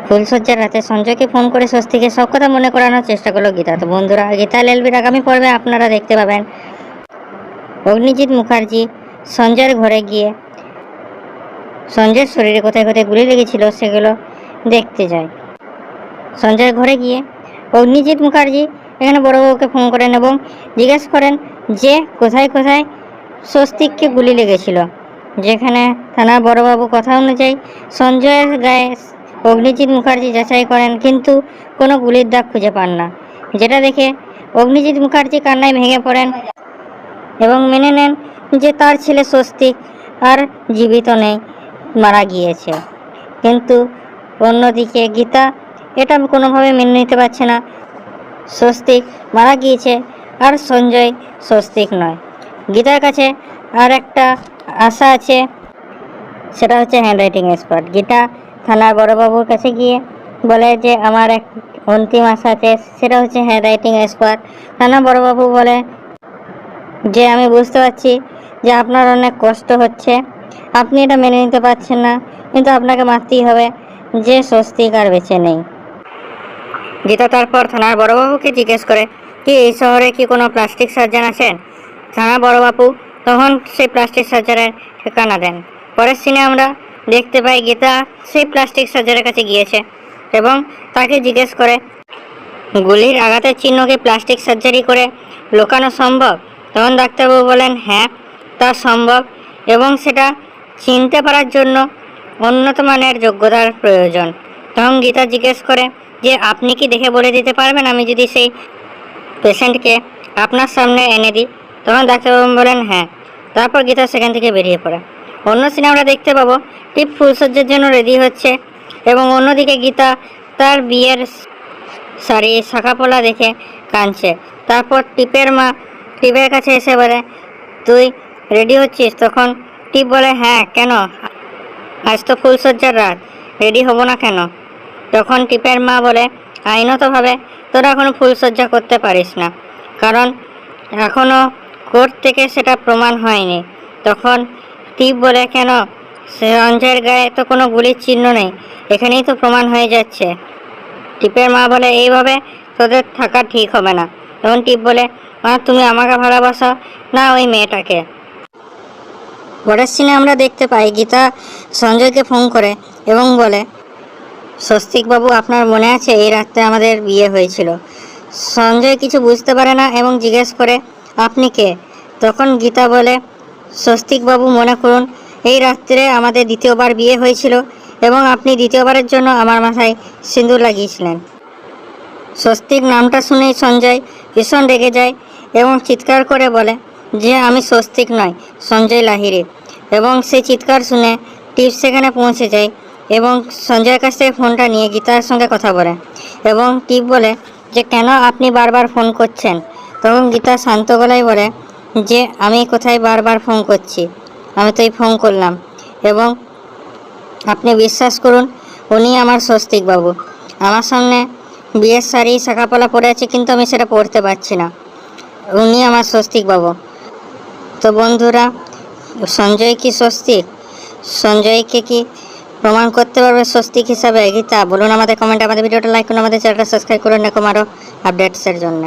ফুলসজ্জার রাতে সঞ্জয়কে ফোন করে স্বস্তিকে সব কথা মনে করানোর চেষ্টা করলো গীতা। তো বন্ধুরা, গীতা এলএলবির আগামী পর্বে আপনারা দেখতে পাবেন অগ্নিজিৎ মুখার্জি সঞ্জয়ের ঘরে গিয়ে সঞ্জয়ের শরীরে কোথায় কোথায় গুলি লেগেছিল সেগুলো দেখতে যায়। সঞ্জয়ের ঘরে গিয়ে অগ্নিজিৎ মুখার্জি এখানে বড়বাবুকে ফোন করেন এবং জিজ্ঞেস করেন যে কোথায় কোথায় স্বস্তিককে গুলি লেগেছিল। যেখানে থানার বড়বাবু কথা অনুযায়ী সঞ্জয়ের গায়ে অগ্নিজিৎ মুখার্জি যাচাই করেন, কিন্তু কোনো গুলির দাগ খুঁজে পান না। যেটা দেখে অগ্নিজিৎ মুখার্জি কান্নায় ভেঙে পড়েন এবং মেনে নেন যে তার ছেলে স্বস্তিক আর জীবিত নেই, মারা গিয়েছে। কিন্তু অন্যদিকে গীতা এটা কোনোভাবে মেনে নিতে পারছে না। স্বস্তিক মারা গিয়েছে আর সঞ্জয় স্বস্তিক নয়। গীতার কাছে আর একটা আশা আছে, সেটা হচ্ছে হ্যান্ডরাইটিং এক্সপার্ট। গীতা থানার বড়বাবুর কাছে গিয়ে বলে যে আমার এক অন্তিম আশা আছে, সেটা হচ্ছে হ্যান্ডরাইটিং এক্সপার্ট। থানার বড়বাবু বলে যে আমি বুঝতে পারছি যে আপনার অনেক কষ্ট হচ্ছে, আপনি এটা মেনে নিতে পারছেন না, কিন্তু আপনাকে মানতেই হবে যে স্বস্তিক আর বেঁচে নেই। গীতা তারপর থানার বড়বাবুকে জিজ্ঞেস করে কি এই শহরে কি কোনো প্লাস্টিক সার্জন আছেন। থানার বড়বাবু তখন সেই প্লাস্টিক সার্জারের ঠিকানা দেন। পরের সিনে আমরা দেখতে পাই গীতা সেই প্লাস্টিক সার্জারের কাছে গিয়েছে এবং তাকে জিজ্ঞেস করে গুলির আঘাতের চিহ্নকে প্লাস্টিক সার্জারি করে লুকানো সম্ভব। তখন ডাক্তারবাবু বলেন হ্যাঁ, তা সম্ভব এবং সেটা চিনতে পারার জন্য উন্নত মানের যোগ্যতার প্রয়োজন। তখন গীতা জিজ্ঞেস করে যে আপনি কি দেখে বলে দিতে পারবেন আমি যদি সেই পেশেন্টকে আপনার সামনে এনে দিই। তখন ডাক্তারবাবু বলেন হ্যাঁ। তারপর গীতা সেখান থেকে বেরিয়ে পড়ে। অন্য সিনে আমরা দেখতে পাবো টিপ ফুলসজ্জার জন্য রেডি হচ্ছে এবং অন্যদিকে গীতা তার বিয়ের শাড়ি শাখাপোলা দেখে কাঁদছে। তারপর টিপের মা টিপের কাছে এসে বলে তুই রেডি হচ্ছিস? তখন টিপ বলে হ্যাঁ, কেন, আজ তো ফুলসজ্জার রাত, রেডি হব না কেন? তখন টিপের মা বলে আইনতভাবে তোরা এখনও ফুলসজ্জা করতে পারিস না, কারণ এখনও কোর্ট থেকে সেটা প্রমাণ হয়নি। তখন টিপ বলে কেন, সঞ্জয়ের গায়ে তো কোনো গুলির চিহ্ন নেই, এখানেই তো প্রমাণ হয়ে যাচ্ছে। টিপের মা বলে এইভাবে তোদের থাকা ঠিক হবে না। তখন টিপ বলে মা তুমি আমাকে ভালোবাসো না ওই মেয়েটাকে? পরের সিনে আমরা দেখতে পাই গীতা সঞ্জয়কে ফোন করে এবং বলে স্বস্তিকবাবু আপনার মনে আছে এই রাত্রে আমাদের বিয়ে হয়েছিল? সঞ্জয় কিছু বুঝতে পারে না এবং জিজ্ঞেস করে আপনি কে? তখন গীতা বলে স্বস্তিকবাবু মনে করুন এই রাত্রে আমাদের দ্বিতীয়বার বিয়ে হয়েছিল এবং আপনি দ্বিতীয়বারের জন্য আমার মাথায় সিঁদুর লাগিয়েছিলেন। স্বস্তিক নামটা শুনেই সঞ্জয় ভীষণ রেগে যায় এবং চিৎকার করে বলে যে আমি স্বস্তিক নয়, সঞ্জয় লাহিড়ী। এবং সেই চিৎকার শুনে টিপ সেখানে পৌঁছে যায় এবং সঞ্জয়ের কাছ থেকে ফোনটা নিয়ে গীতার সঙ্গে কথা বলে এবং টিপ বলে যে কেন আপনি বারবার ফোন করছেন? তখন গীতা শান্ত গলায় বলে যে আমি কোথায় বারবার ফোন করছি, আমি তো এই ফোন করলাম এবং আপনি বিশ্বাস করুন উনি আমার স্বস্তিকবাবু। আমার সামনে বিয়ের শাড়ি শাখাপলা পরে আছে, কিন্তু আমি সেটা পরতে পারছি না, উনি আমার স্বস্তিকবাবু। তো বন্ধুরা, সঞ্জয় কি স্বস্তিক? সঞ্জয়কে কি প্রমাণ করতে পারবে স্বস্তিক হিসাবে গীতা? বলুন আমাদের কমেন্টে। আমাদের ভিডিওটা লাইক করুন, আমাদের চ্যানেলটা সাবস্ক্রাইব করুন এরকম আরও আপডেটসের জন্য।